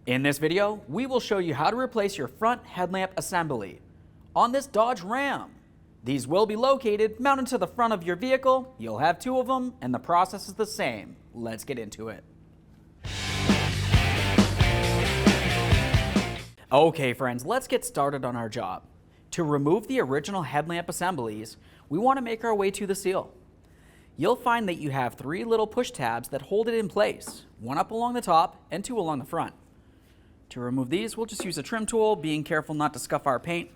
In this video, we will show you how to replace your front headlamp assembly on this Dodge Ram. These will be located mounted to the front of your vehicle. You'll have two of them, and the process is the same. Let's get into it. Okay friends, let's get started on our job. To remove the original headlamp assemblies, we want to make our way to the seal. You'll find that you have three little push tabs that hold it in place, one up along the top and two along the front. To remove these, we'll just use a trim tool, being careful not to scuff our paint.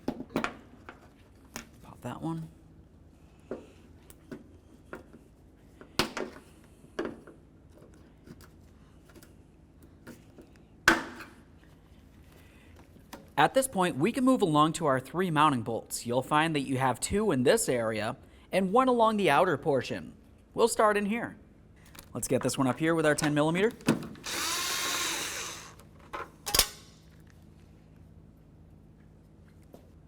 Pop that one. At this point, we can move along to our three mounting bolts. You'll find that you have two in this area and one along the outer portion. We'll start in here. Let's get this one up here with our 10mm.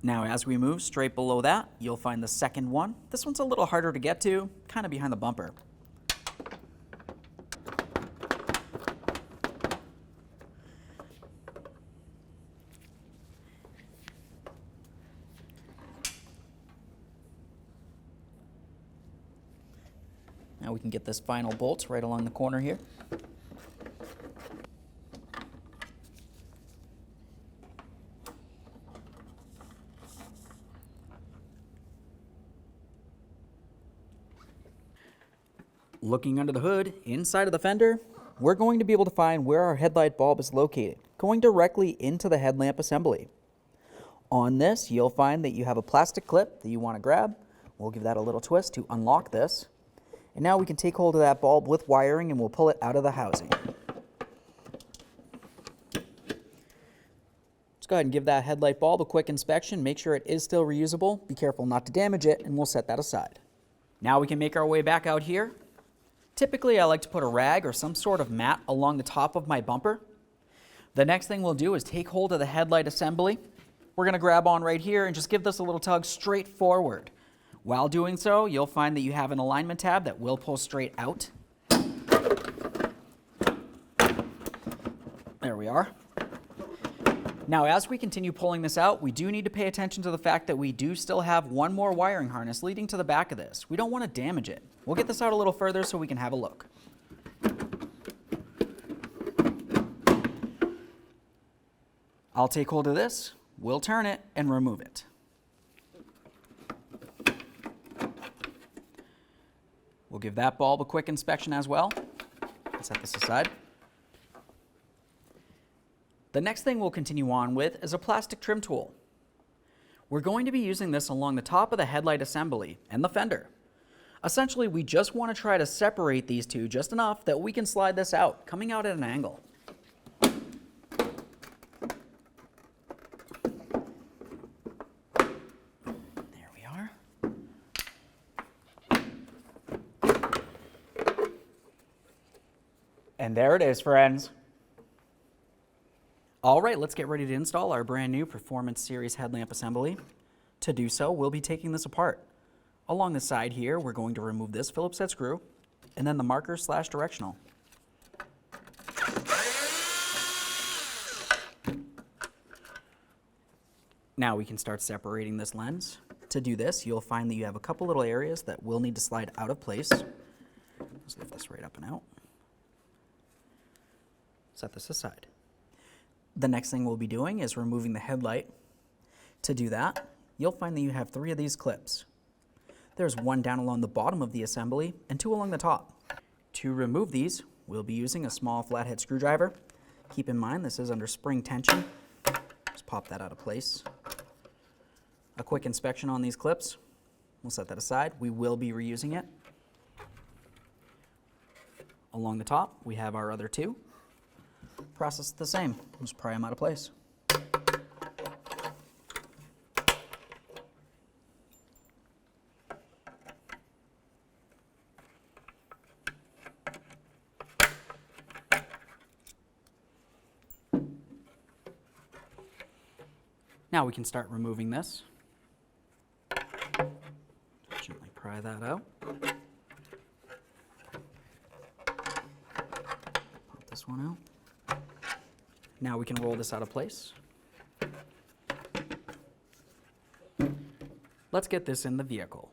Now, as we move straight below that, you'll find the second one. This one's a little harder to get to, kind of behind the bumper. Now we can get this final bolt right along the corner here. Looking under the hood, inside of the fender, we're going to be able to find where our headlight bulb is located, going directly into the headlamp assembly. On this, you'll find that you have a plastic clip that you want to grab. We'll give that a little twist to unlock this. And now we can take hold of that bulb with wiring and we'll pull it out of the housing. Let's go ahead and give that headlight bulb a quick inspection, make sure it is still reusable. Be careful not to damage it, and we'll set that aside. Now we can make our way back out here. Typically, I like to put a rag or some sort of mat along the top of my bumper. The next thing we'll do is take hold of the headlight assembly. We're going to grab on right here and just give this a little tug straight forward. While doing so, you'll find that you have an alignment tab that will pull straight out. There we are. Now, as we continue pulling this out, we do need to pay attention to the fact that we do still have one more wiring harness leading to the back of this. We don't want to damage it. We'll get this out a little further so we can have a look. I'll take hold of this, we'll turn it, and remove it. We'll give that bulb a quick inspection as well. Set this aside. The next thing we'll continue on with is a plastic trim tool. We're going to be using this along the top of the headlight assembly and the fender. Essentially, we just want to try to separate these two just enough that we can slide this out, coming out at an angle. There we are. And there it is, friends. All right, let's get ready to install our brand new Performance Series headlamp assembly. To do so, we'll be taking this apart. Along the side here, we're going to remove this Phillips head screw and then the marker/directional. Now we can start separating this lens. To do this, you'll find that you have a couple little areas that will need to slide out of place. Let's lift this right up and out. Set this aside. The next thing we'll be doing is removing the headlight. To do that, you'll find that you have three of these clips. There's one down along the bottom of the assembly and two along the top. To remove these, we'll be using a small flathead screwdriver. Keep in mind this is under spring tension. Just pop that out of place. A quick inspection on these clips. We'll set that aside. We will be reusing it. Along the top, we have our other two. Process the same. Just pry them out of place. Now we can start removing this. Gently pry that out. Pop this one out. Now we can roll this out of place. Let's get this in the vehicle.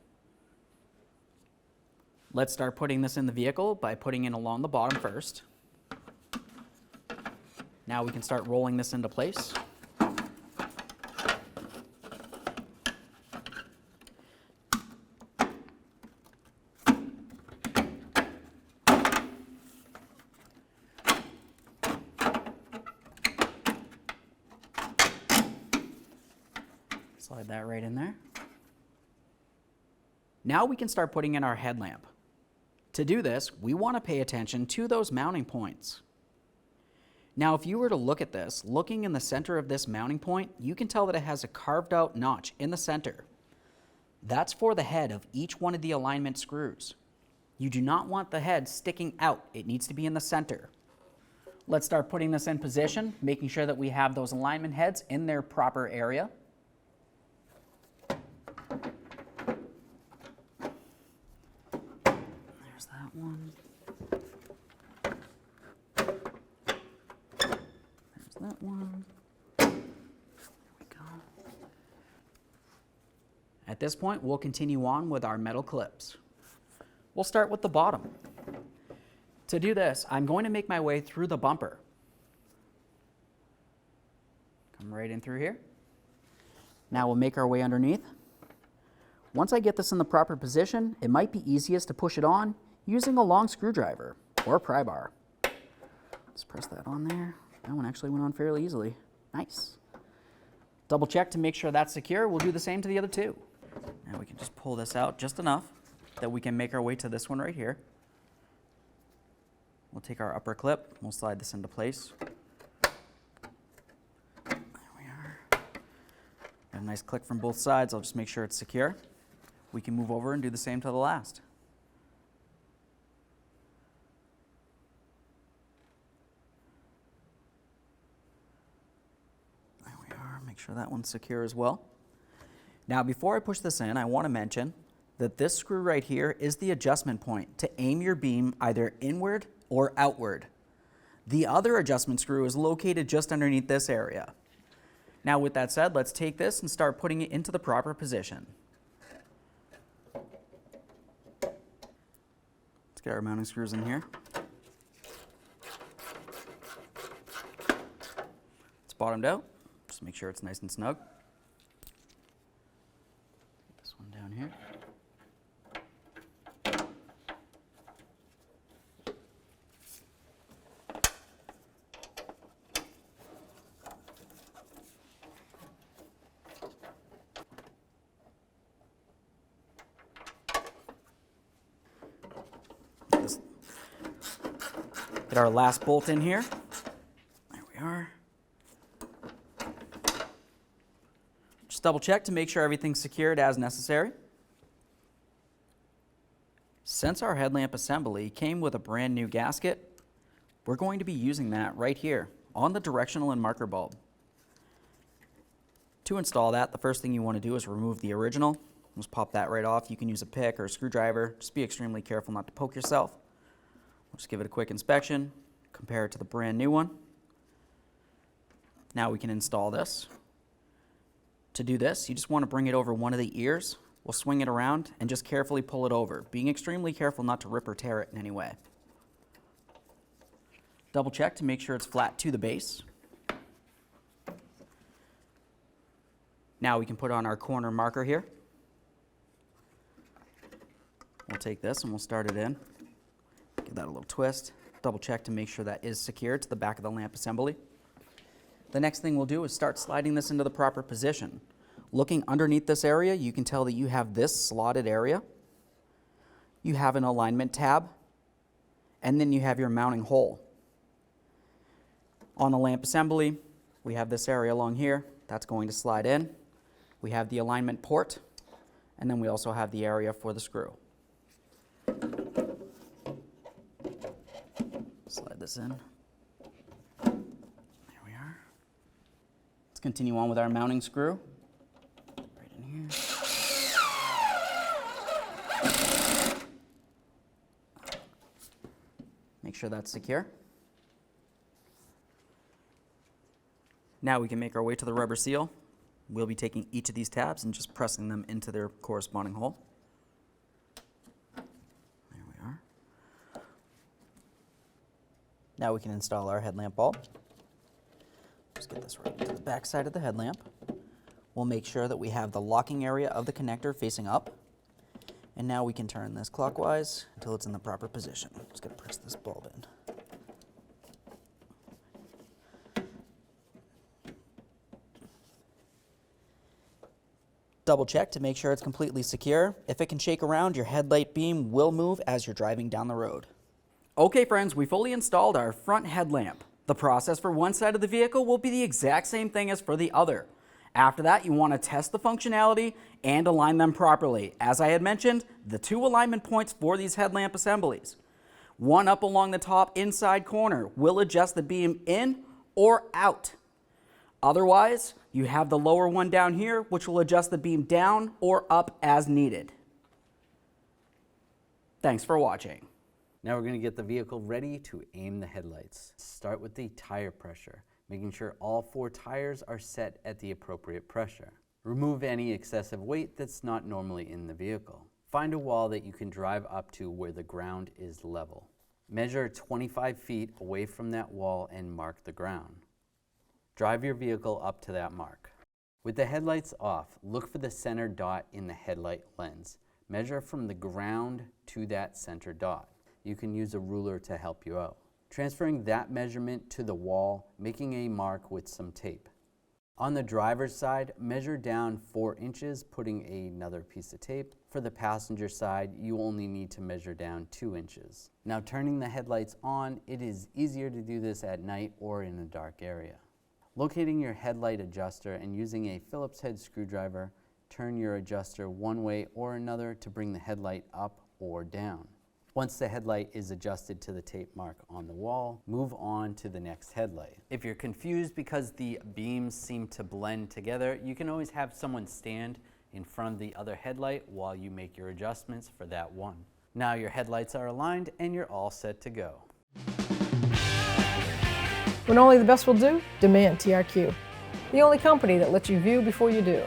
Let's start putting this in the vehicle by putting it along the bottom first. Now we can start rolling this into place. Slide that right in there. Now we can start putting in our headlamp. To do this, we want to pay attention to those mounting points. Now, if you were to look at this, looking in the center of this mounting point, you can tell that it has a carved out notch in the center. That's for the head of each one of the alignment screws. You do not want the head sticking out. It needs to be in the center. Let's start putting this in position, making sure that we have those alignment heads in their proper area. There's that one. There's that one. There we go. At this point, we'll continue on with our metal clips. We'll start with the bottom. To do this, I'm going to make my way through the bumper. Come right in through here. Now we'll make our way underneath. Once I get this in the proper position, it might be easiest to push it on using a long screwdriver or a pry bar. Let's press that on there. That one actually went on fairly easily. Nice. Double check to make sure that's secure. We'll do the same to the other two. Now we can just pull this out just enough that we can make our way to this one right here. We'll take our upper clip, we'll slide this into place. There we are. Got a nice click from both sides. I'll just make sure it's secure. We can move over and do the same to the last. There we are. Make sure that one's secure as well. Now, before I push this in, I want to mention that this screw right here is the adjustment point to aim your beam either inward or outward. The other adjustment screw is located just underneath this area. Now, with that said, let's take this and start putting it into the proper position. Let's get our mounting screws in here. It's bottomed out. Just make sure it's nice and snug. Get this one down here. Get our last bolt in here. There we are. Just double check to make sure everything's secured as necessary. Since our headlamp assembly came with a brand new gasket, we're going to be using that right here on the directional and marker bulb. To install that, the first thing you want to do is remove the original. Just pop that right off. You can use a pick or a screwdriver. Just be extremely careful not to poke yourself. We'll just give it a quick inspection, compare it to the brand new one. Now we can install this. To do this, you just want to bring it over one of the ears. We'll swing it around and just carefully pull it over, being extremely careful not to rip or tear it in any way. Double check to make sure it's flat to the base. Now we can put on our corner marker here. We'll take this and we'll start it in. Give that a little twist. Double check to make sure that is secured to the back of the lamp assembly. The next thing we'll do is start sliding this into the proper position. Looking underneath this area, you can tell that you have this slotted area. You have an alignment tab, and then you have your mounting hole. On the lamp assembly, we have this area along here. That's going to slide in. We have the alignment port, and then we also have the area for the screw. Slide this in. There we are. Let's continue on with our mounting screw. Right in here. Make sure that's secure. Now we can make our way to the rubber seal. We'll be taking each of these tabs and just pressing them into their corresponding hole. There we are. Now we can install our headlamp bulb. Just get this right into the back side of the headlamp. We'll make sure that we have the locking area of the connector facing up. And now we can turn this clockwise until it's in the proper position. Just going to press this bulb in. Double check to make sure it's completely secure. If it can shake around, your headlight beam will move as you're driving down the road. Okay friends, we fully installed our front headlamp. The process for one side of the vehicle will be the exact same thing as for the other. After that, you want to test the functionality and align them properly. As I had mentioned, the 2 alignment points for these headlamp assemblies. One up along the top inside corner will adjust the beam in or out. Otherwise, you have the lower one down here, which will adjust the beam down or up as needed. Thanks for watching. Now we're going to get the vehicle ready to aim the headlights. Start with the tire pressure, making sure all 4 tires are set at the appropriate pressure. Remove any excessive weight that's not normally in the vehicle. Find a wall that you can drive up to where the ground is level. Measure 25 feet away from that wall and mark the ground. Drive your vehicle up to that mark. With the headlights off, look for the center dot in the headlight lens. Measure from the ground to that center dot. You can use a ruler to help you out. Transferring that measurement to the wall, making a mark with some tape. On the driver's side, measure down 4 inches, putting another piece of tape. For the passenger side, you only need to measure down 2 inches. Now turning the headlights on, it is easier to do this at night or in a dark area. Locating your headlight adjuster and using a Phillips head screwdriver, turn your adjuster one way or another to bring the headlight up or down. Once the headlight is adjusted to the tape mark on the wall, move on to the next headlight. If you're confused because the beams seem to blend together, you can always have someone stand in front of the other headlight while you make your adjustments for that one. Now your headlights are aligned and you're all set to go. When only the best will do, demand TRQ. The only company that lets you view before you do.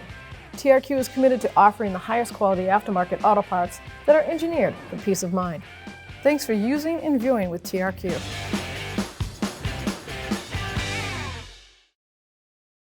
TRQ is committed to offering the highest quality aftermarket auto parts that are engineered for peace of mind. Thanks for using and viewing with TRQ.